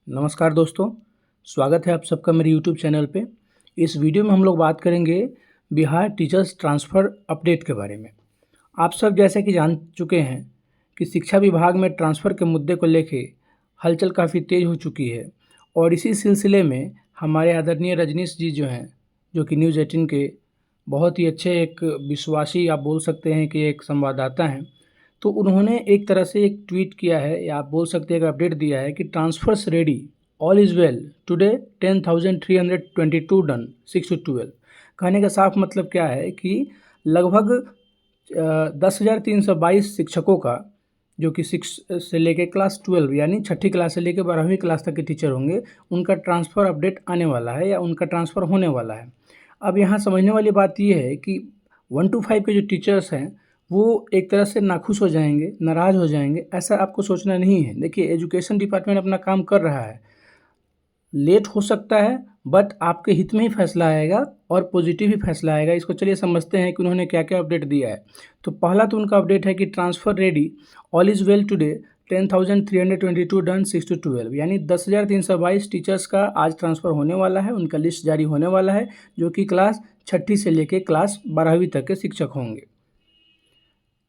नमस्कार दोस्तों, स्वागत है आप सबका मेरे YouTube चैनल पे। इस वीडियो में हम लोग बात करेंगे बिहार टीचर्स ट्रांसफ़र अपडेट के बारे में। आप सब जैसे कि जान चुके हैं कि शिक्षा विभाग में ट्रांसफ़र के मुद्दे को लेके हलचल काफ़ी तेज़ हो चुकी है और इसी सिलसिले में हमारे आदरणीय रजनीश जी जो हैं, जो कि न्यूज़ 18 के बहुत ही अच्छे एक विश्वासी आप बोल सकते हैं कि एक संवाददाता हैं। तो उन्होंने एक तरह से एक ट्वीट किया है या आप बोल सकते हैं कि अपडेट दिया है कि transfers ready, all is well, today 10,322 done 6 to 12। कहने का साफ मतलब क्या है कि लगभग 10,322 शिक्षकों का, जो कि 6 से लेकर क्लास 12 यानी छठी क्लास से लेकर 12वीं क्लास तक के टीचर होंगे, उनका ट्रांसफ़र अपडेट आने वाला है या उनका ट्रांसफ़र होने वाला है। अब यहाँ समझने वाली बात ये है कि 1 to 5 के जो टीचर्स हैं वो एक तरह से नाखुश हो जाएंगे, नाराज़ हो जाएंगे, ऐसा आपको सोचना नहीं है। देखिए, एजुकेशन डिपार्टमेंट अपना काम कर रहा है, लेट हो सकता है बट आपके हित में ही फैसला आएगा और पॉजिटिव ही फैसला आएगा। इसको चलिए समझते हैं कि उन्होंने क्या क्या अपडेट दिया है। तो पहला तो उनका अपडेट है कि transfer ready, all is well, today 10,322 done 6 to 12 यानी 10,322 टीचर्स का आज ट्रांसफ़र होने वाला है। उनका लिस्ट जारी होने वाला है, जो कि क्लास छठी से लेकर क्लास 12वीं तक के शिक्षक होंगे।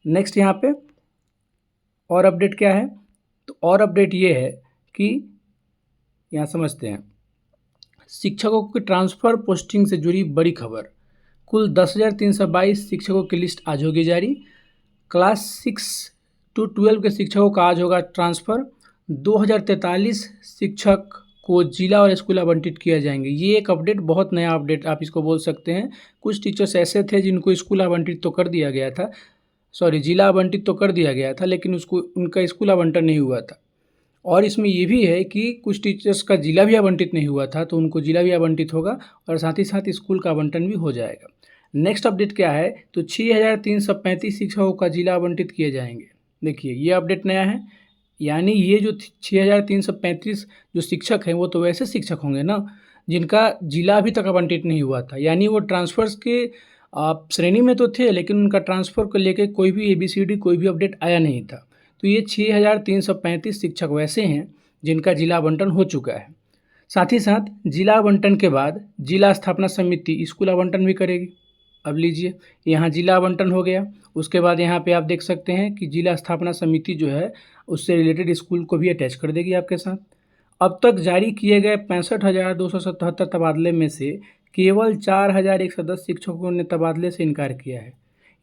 नेक्स्ट यहाँ पे और अपडेट क्या है, तो और अपडेट ये है कि यहाँ समझते हैं शिक्षकों की ट्रांसफ़र पोस्टिंग से जुड़ी बड़ी खबर। कुल 10,322 शिक्षकों की लिस्ट आज होगी जारी। क्लास 6 to 12 के शिक्षकों का आज होगा ट्रांसफ़र। 2,043 शिक्षक को जिला और स्कूल आवंटित किए जाएंगे। ये एक अपडेट, बहुत नया अपडेट आप इसको बोल सकते हैं। कुछ टीचर्स ऐसे थे जिनको स्कूल आवंटित तो कर दिया गया था, जिला आवंटित तो कर दिया गया था, लेकिन उसको उनका स्कूल आवंटन नहीं हुआ था। और इसमें ये भी है कि कुछ टीचर्स का जिला भी आवंटित नहीं हुआ था, तो उनको जिला भी आवंटित होगा और साथ ही साथ स्कूल का आवंटन भी हो जाएगा। नेक्स्ट अपडेट क्या है, तो 6,335 शिक्षकों का जिला आवंटित किए जाएंगे। देखिए, ये अपडेट नया है, यानी ये जो 6,335 जो शिक्षक हैं वो तो वैसे शिक्षक होंगे ना जिनका जिला अभी तक आवंटित नहीं हुआ था, यानी वो ट्रांसफ़र्स के आप श्रेणी में तो थे लेकिन उनका ट्रांसफ़र को लेकर कोई भी ABCD कोई भी अपडेट आया नहीं था। तो ये 6,335 शिक्षक वैसे हैं जिनका जिला आवंटन हो चुका है। साथ ही साथ जिला आवंटन के बाद जिला स्थापना समिति स्कूल आवंटन भी करेगी। अब लीजिए, यहाँ जिला आवंटन हो गया, उसके बाद यहाँ पे आप देख सकते हैं कि जिला स्थापना समिति जो है उससे रिलेटेड स्कूल को भी अटैच कर देगी आपके साथ। अब तक जारी किए गए 65,277 तबादले में से केवल 4,110 शिक्षकों ने तबादले से इनकार किया है।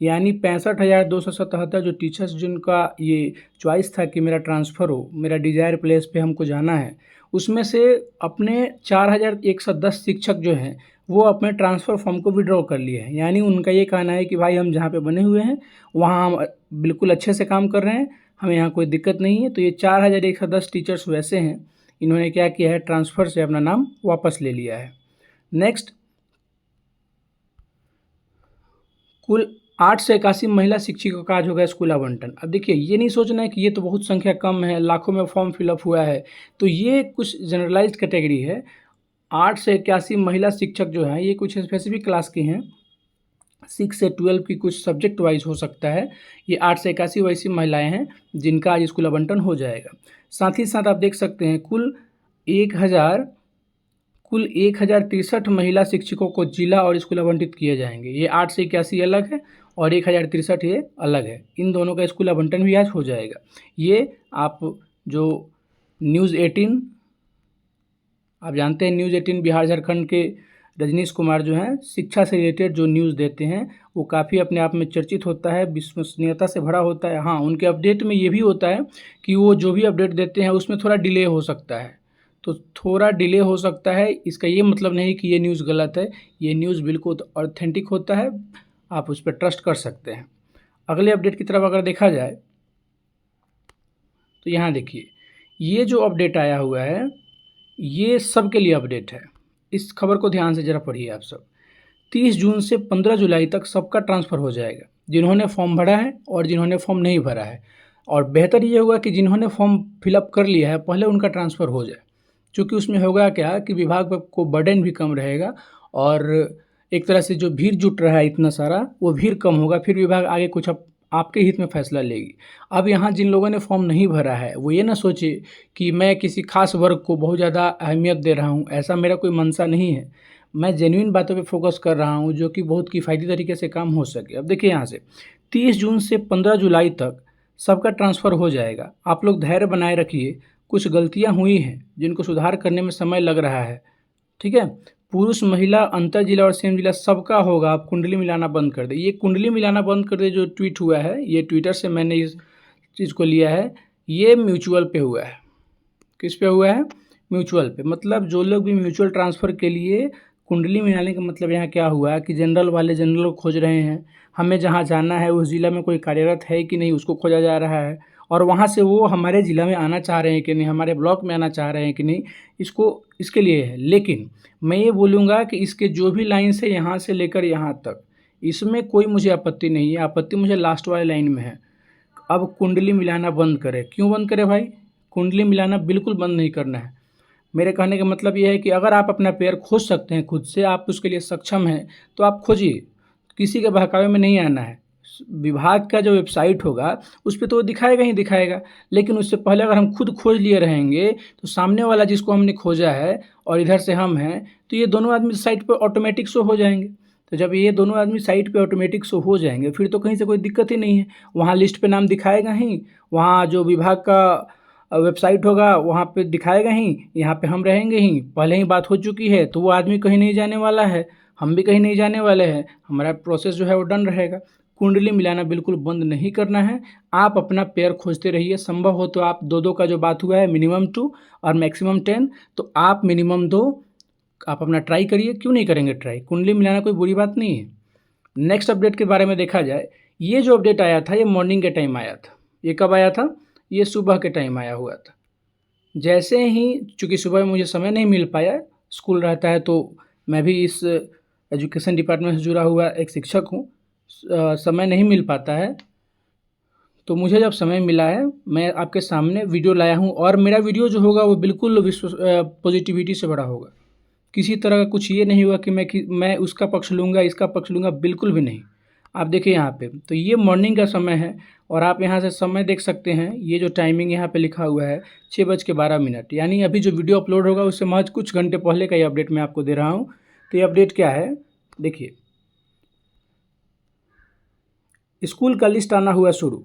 यानी 65,277 जो टीचर्स जिनका ये चॉइस था कि मेरा ट्रांसफ़र हो, मेरा डिज़ायर प्लेस पे हमको जाना है, उसमें से अपने 4,110 शिक्षक जो हैं वो अपने ट्रांसफ़र फॉर्म को विड्रॉ कर लिए हैं। यानी उनका ये कहना है कि भाई हम जहाँ पे बने हुए हैं वहाँ हम बिल्कुल अच्छे से काम कर रहे हैं, हमें यहाँ कोई दिक्कत नहीं है। तो ये 4,110 टीचर्स वैसे हैं, इन्होंने क्या किया है, ट्रांसफ़र से अपना नाम वापस ले लिया है। नेक्स्ट, कुल 8 से 81 महिला शिक्षकों का आज होगा स्कूल आवंटन। अब देखिए, ये नहीं सोचना है कि ये तो बहुत संख्या कम है, लाखों में फॉर्म फिलअप हुआ है, तो ये कुछ जनरलाइज्ड कैटेगरी है। 8 से 81 महिला शिक्षक जो हैं ये कुछ स्पेसिफिक क्लास की हैं, 6 से 12 की कुछ सब्जेक्ट वाइज हो सकता है। ये 8 से 81 वैसी महिलाएं हैं जिनका आज स्कूल आवंटन हो जाएगा। साथ ही साथ आप देख सकते हैं कुल 1,063 महिला शिक्षकों को जिला और स्कूल आवंटित किए जाएंगे। ये 8 से 81 अलग है और 1,063 ये अलग है। इन दोनों का स्कूल आवंटन भी आज हो जाएगा। ये आप जो न्यूज़ 18, आप जानते हैं न्यूज़ 18 बिहार झारखंड के रजनीश कुमार जो हैं शिक्षा से रिलेटेड जो न्यूज़ देते हैं वो काफ़ी अपने आप में चर्चित होता है, विश्वसनीयता से भरा होता है। हाँ, उनके अपडेट में ये भी होता है कि वो जो भी अपडेट देते हैं उसमें थोड़ा डिले हो सकता है। तो थोड़ा डिले हो सकता है, इसका ये मतलब नहीं कि ये न्यूज़ गलत है, ये न्यूज़ बिल्कुल ऑथेंटिक होता है, आप उस पर ट्रस्ट कर सकते हैं। अगले अपडेट की तरफ अगर देखा जाए तो यहाँ देखिए, ये जो अपडेट आया हुआ है ये सब के लिए अपडेट है। इस खबर को ध्यान से ज़रा पढ़िए आप सब। 30 जून से 15 जुलाई तक सबका ट्रांसफ़र हो जाएगा, जिन्होंने फॉर्म भरा है और जिन्होंने फॉर्म नहीं भरा है। और बेहतर ये होगा कि जिन्होंने फॉर्म फिलअप कर लिया है पहले उनका ट्रांसफ़र हो जाए, क्योंकि उसमें होगा क्या कि विभाग को बर्डन भी कम रहेगा और एक तरह से जो भीड़ जुट रहा है इतना सारा, वो भीड़ कम होगा, फिर विभाग आगे कुछ आपके हित में फैसला लेगी। अब यहाँ जिन लोगों ने फॉर्म नहीं भरा है वो ये ना सोचे कि मैं किसी खास वर्ग को बहुत ज़्यादा अहमियत दे रहा हूँ, ऐसा मेरा कोई मंशा नहीं है। मैं जेन्युइन बातों पे फोकस कर रहा हूँ जो कि बहुत किफ़ायती तरीके से काम हो सके। अब देखिए यहाँ से 30 जून से 15 जुलाई तक सबका ट्रांसफ़र हो जाएगा। आप लोग धैर्य बनाए रखिए। कुछ गलतियाँ हुई हैं जिनको सुधार करने में समय लग रहा है, ठीक है। पुरुष महिला अंतर जिला और सेम जिला सबका होगा। आप कुंडली मिलाना बंद कर दें। ये कुंडली मिलाना बंद कर दे जो ट्वीट हुआ है, ये ट्विटर से मैंने इस चीज़ को लिया है। ये म्यूचुअल पे हुआ है। किस पे हुआ है? म्यूचुअल पे। मतलब जो लोग भी म्यूचुअल ट्रांसफ़र के लिए कुंडली मिलाने का मतलब यहाँ क्या हुआ कि जनरल वाले जनरल को खोज रहे हैं। हमें जहाँ जाना है उस ज़िला में कोई कार्यरत है कि नहीं उसको खोजा जा रहा है, और वहाँ से वो हमारे ज़िला में आना चाह रहे हैं कि नहीं, हमारे ब्लॉक में आना चाह रहे हैं कि नहीं, इसको इसके लिए है। लेकिन मैं ये बोलूँगा कि इसके जो भी लाइन्स है यहाँ से लेकर यहाँ तक, इसमें कोई मुझे आपत्ति नहीं है। आपत्ति मुझे लास्ट वाले लाइन में है। अब कुंडली मिलाना बंद करें। क्यों बंद करें भाई? कुंडली मिलाना बिल्कुल बंद नहीं करना है। मेरे कहने का मतलब ये है कि अगर आप अपना पैर खोज सकते हैं खुद से, आप उसके लिए सक्षम हैं, तो आप खोजिए। किसी के बहकावे में नहीं आना है। विभाग का जो वेबसाइट होगा उस पे तो वो दिखाएगा ही दिखाएगा, लेकिन उससे पहले अगर हम खुद खोज लिए रहेंगे तो सामने वाला जिसको हमने खोजा है और इधर से हम हैं, तो ये दोनों आदमी साइट पर ऑटोमेटिक शो हो जाएंगे। तो जब ये दोनों आदमी साइट पे ऑटोमेटिक शो हो जाएंगे फिर तो कहीं से कोई दिक्कत ही नहीं है। वहाँ लिस्ट पे नाम दिखाएगा ही, वहाँ जो विभाग का वेबसाइट होगा वहाँ पे दिखाएगा ही, यहाँ पे हम रहेंगे ही। पहले ही बात हो चुकी है तो वो आदमी कहीं नहीं जाने वाला है, हम भी कहीं नहीं जाने वाले हैं। हमारा प्रोसेस जो है वो डन रहेगा। कुंडली मिलाना बिल्कुल बंद नहीं करना है। आप अपना पेयर खोजते रहिए। संभव हो तो आप 2-2 का जो बात हुआ है मिनिमम 2 और मैक्सिमम 10, तो आप मिनिमम 2 आप अपना ट्राई करिए। क्यों नहीं करेंगे ट्राई? कुंडली मिलाना कोई बुरी बात नहीं है। नेक्स्ट अपडेट के बारे में देखा जाए, ये जो अपडेट आया था ये मॉर्निंग के टाइम आया था। ये कब आया था? ये सुबह के टाइम आया हुआ था। जैसे ही, चूँकि सुबह में मुझे समय नहीं मिल पाया, स्कूल रहता है, तो मैं भी इस एजुकेशन डिपार्टमेंट से जुड़ा हुआ एक शिक्षक हूँ। समय नहीं मिल पाता है, तो मुझे जब समय मिला है मैं आपके सामने वीडियो लाया हूँ। और मेरा वीडियो जो होगा वो बिल्कुल पॉजिटिविटी से भरा होगा। किसी तरह का कुछ ये नहीं हुआ कि मैं उसका पक्ष लूँगा, इसका पक्ष लूँगा, बिल्कुल भी नहीं। आप देखिए यहाँ पे, तो ये मॉर्निंग का समय है और आप यहाँ से समय देख सकते हैं। ये जो टाइमिंग यहाँ पे लिखा हुआ है 6:12, यानी अभी जो वीडियो अपलोड होगा उससे महज कुछ घंटे पहले का ये अपडेट मैं आपको दे रहा हूँ। तो ये अपडेट क्या है देखिए, स्कूल का लिस्ट आना हुआ शुरू।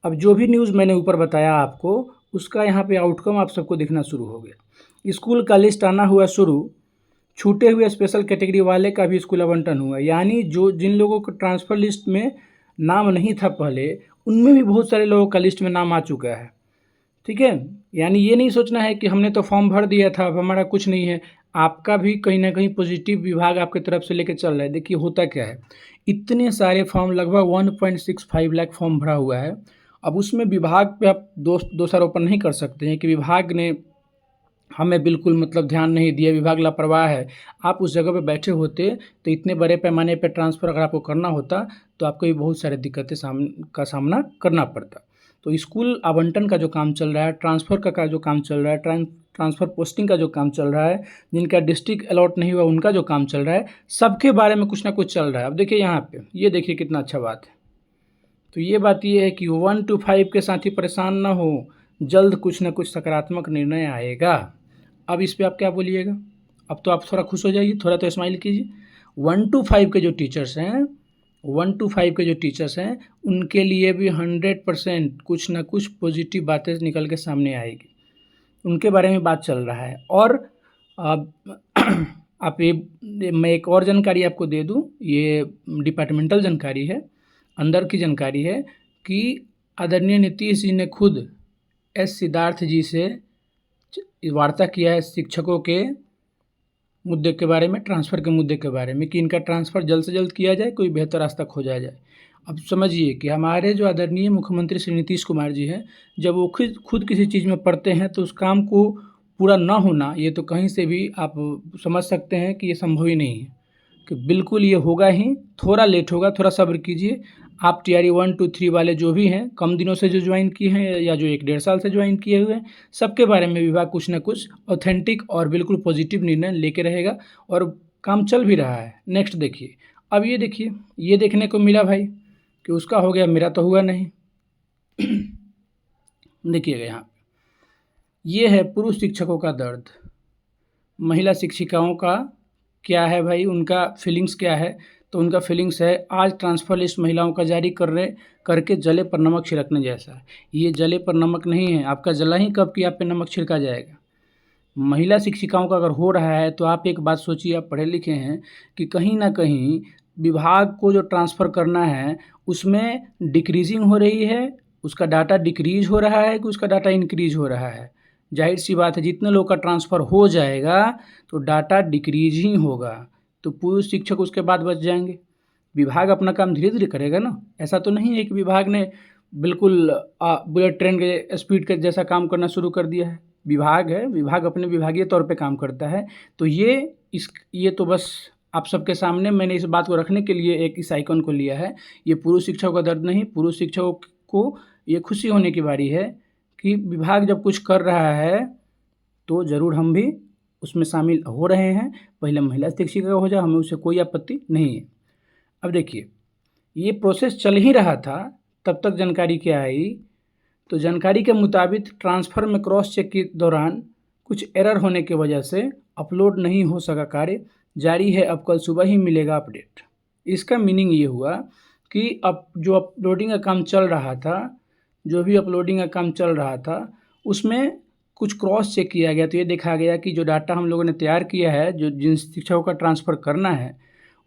अब जो भी न्यूज़ मैंने ऊपर बताया आपको उसका यहाँ पे आउटकम आप सबको दिखना शुरू हो गया। स्कूल का लिस्ट आना हुआ शुरू। छूटे हुए स्पेशल कैटेगरी वाले का भी स्कूल आवंटन हुआ, यानी जो जिन लोगों को ट्रांसफ़र लिस्ट में नाम नहीं था पहले, उनमें भी बहुत सारे लोगों का लिस्ट में नाम आ चुका है, ठीक है। यानी ये नहीं सोचना है कि हमने तो फॉर्म भर दिया था अब हमारा कुछ नहीं है। आपका भी कहीं ना कहीं पॉजिटिव विभाग आपकी तरफ से लेकर चल रहा है। देखिए होता क्या है, इतने सारे फॉर्म, लगभग 1.65 लाख फॉर्म भरा हुआ है। अब उसमें विभाग पे आप दोषारोपण नहीं कर सकते हैं कि विभाग ने हमें बिल्कुल मतलब ध्यान नहीं दिया, विभाग लापरवाह है। आप उस जगह पे बैठे होते तो इतने बड़े पैमाने पे ट्रांसफ़र अगर आपको करना होता तो आपको भी बहुत सारी दिक्कतें का सामना करना पड़ता। तो स्कूल आवंटन का जो काम चल रहा है, ट्रांसफ़र का जो काम चल रहा है, ट्रांसफ़र पोस्टिंग का जो काम चल रहा है, जिनका डिस्ट्रिक्ट अलॉट नहीं हुआ उनका जो काम चल रहा है, सबके बारे में कुछ ना कुछ चल रहा है। अब देखिए यहाँ पे, ये देखिए कितना अच्छा बात है। तो ये बात ये है कि 1 to 5 के साथी परेशान ना हो, जल्द कुछ ना कुछ सकारात्मक निर्णय आएगा। अब इस पे आप क्या बोलिएगा? अब तो आप थोड़ा खुश हो जाइए, थोड़ा तो स्माइल कीजिए। 1 to 5 के जो टीचर्स हैं, 1 to 5 के जो टीचर्स हैं, उनके लिए भी 100% कुछ ना कुछ पॉजिटिव बातें निकल के सामने आएगी। उनके बारे में बात चल रहा है। और अब आप ये, मैं एक और जानकारी आपको दे दूं, ये डिपार्टमेंटल जानकारी है, अंदर की जानकारी है कि आदरणीय नीतीश जी ने खुद एस सिद्धार्थ जी से वार्ता किया है शिक्षकों के मुद्दे के बारे में, ट्रांसफ़र के मुद्दे के बारे में, कि इनका ट्रांसफ़र जल्द से जल्द किया जाए, कोई बेहतर रास्ता खोजा जाए। अब समझिए कि हमारे जो आदरणीय मुख्यमंत्री श्री नीतीश कुमार जी हैं, जब वो खुद किसी चीज़ में पड़ते हैं तो उस काम को पूरा ना होना, ये तो कहीं से भी आप समझ सकते हैं कि ये संभव ही नहीं है, कि बिल्कुल ये होगा ही। थोड़ा लेट होगा, थोड़ा सब्र कीजिए। आप TRE 1 to 3 वाले जो भी हैं, कम दिनों से जो ज्वाइन किए हैं या जो 1-1.5 साल से ज्वाइन किए हुए हैं, सबके बारे में विभाग कुछ ना कुछ ऑथेंटिक और बिल्कुल पॉजिटिव निर्णय लेके रहेगा और काम चल भी रहा है। नेक्स्ट देखिए, अब ये देखिए, ये देखने को मिला भाई कि उसका हो गया, मेरा तो हुआ नहीं। देखिएगा यहाँ, ये है पुरुष शिक्षकों का दर्द। महिला शिक्षिकाओं का क्या है भाई, उनका फीलिंग्स क्या है? तो उनका फीलिंग्स है, आज ट्रांसफ़र लिस्ट महिलाओं का जारी करके जले पर नमक छिड़कने जैसा है। ये जले पर नमक नहीं है, आपका जला ही कब कि आप पे नमक छिड़का जाएगा। महिला शिक्षिकाओं का अगर हो रहा है तो आप एक बात सोचिए, आप पढ़े लिखे हैं, कि कहीं ना कहीं विभाग को जो ट्रांसफ़र करना है उसमें डिक्रीजिंग हो रही है, उसका डाटा डिक्रीज हो रहा है कि उसका डाटा इंक्रीज हो रहा है। जाहिर सी बात है, जितने लोग का ट्रांसफ़र हो जाएगा तो डाटा डिक्रीज ही होगा, तो पुरुष शिक्षक उसके बाद बच जाएंगे। विभाग अपना काम धीरे धीरे करेगा ना, ऐसा तो नहीं है कि विभाग ने बिल्कुल बुलेट ट्रेन के स्पीड के जैसा काम करना शुरू कर दिया है। विभाग है, विभाग अपने विभागीय तौर पे काम करता है। तो ये तो बस आप सबके सामने मैंने इस बात को रखने के लिए एक इस आइकन को लिया है। ये पुरुष शिक्षकों का दर्द नहीं, पुरुष शिक्षकों को ये खुशी होने की बारी है कि विभाग जब कुछ कर रहा है तो ज़रूर हम भी उसमें शामिल हो रहे हैं। पहले महिला शिक्षिका हो जाए, हमें उससे कोई आपत्ति नहीं है। अब देखिए, ये प्रोसेस चल ही रहा था, तब तक जानकारी क्या आई, तो जानकारी के मुताबिक ट्रांसफ़र में क्रॉस चेक के दौरान कुछ एरर होने की वजह से अपलोड नहीं हो सका कार्य, जारी है, अब कल सुबह ही मिलेगा अपडेट। इसका मीनिंग ये हुआ कि अब जो अपलोडिंग का काम चल रहा था, जो भी अपलोडिंग का काम चल रहा था उसमें कुछ क्रॉस चेक किया गया, तो ये देखा गया कि जो डाटा हम लोगों ने तैयार किया है, जो जिन शिक्षकों का ट्रांसफ़र करना है,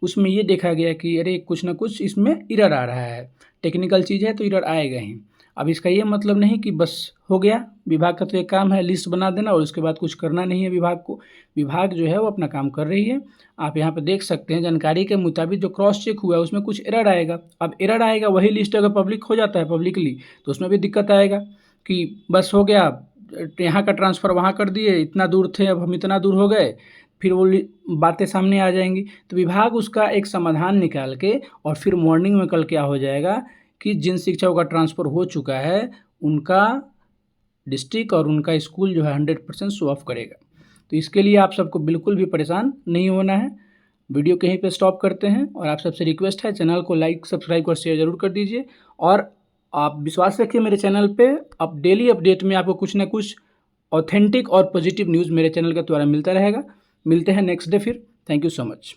उसमें ये देखा गया कि अरे कुछ ना कुछ इसमें एरर आ रहा है। टेक्निकल चीज़ है तो एरर आएगा ही। अब इसका ये मतलब नहीं कि बस हो गया, विभाग का तो एक काम है लिस्ट बना देना और उसके बाद कुछ करना नहीं है विभाग को। विभाग जो है वो अपना काम कर रही है। आप यहाँ पे देख सकते हैं, जानकारी के मुताबिक जो क्रॉस चेक हुआ है उसमें कुछ एरर आएगा। अब एरर आएगा, वही लिस्ट अगर पब्लिक हो जाता है पब्लिकली, तो उसमें भी दिक्कत आएगा कि बस हो गया, यहाँ का ट्रांसफ़र वहाँ कर दिए, इतना दूर थे अब हम इतना दूर हो गए, फिर वो बातें सामने आ जाएंगी। तो विभाग उसका एक समाधान निकाल के और फिर मॉर्निंग में कल क्या हो जाएगा कि जिन शिक्षकों का ट्रांसफ़र हो चुका है उनका डिस्ट्रिक्ट और उनका स्कूल जो है 100% शो ऑफ करेगा। तो इसके लिए आप सबको बिल्कुल भी परेशान नहीं होना है। वीडियो कहीं पे स्टॉप करते हैं और आप सबसे रिक्वेस्ट है, चैनल को लाइक, सब्सक्राइब और शेयर ज़रूर कर दीजिए। और आप विश्वास रखिए मेरे चैनल पे, अब डेली अपडेट में आपको कुछ ना कुछ ऑथेंटिक और पॉजिटिव न्यूज़ मेरे चैनल के द्वारा मिलता रहेगा। मिलते हैं नेक्स्ट डे फिर। Thank you so much.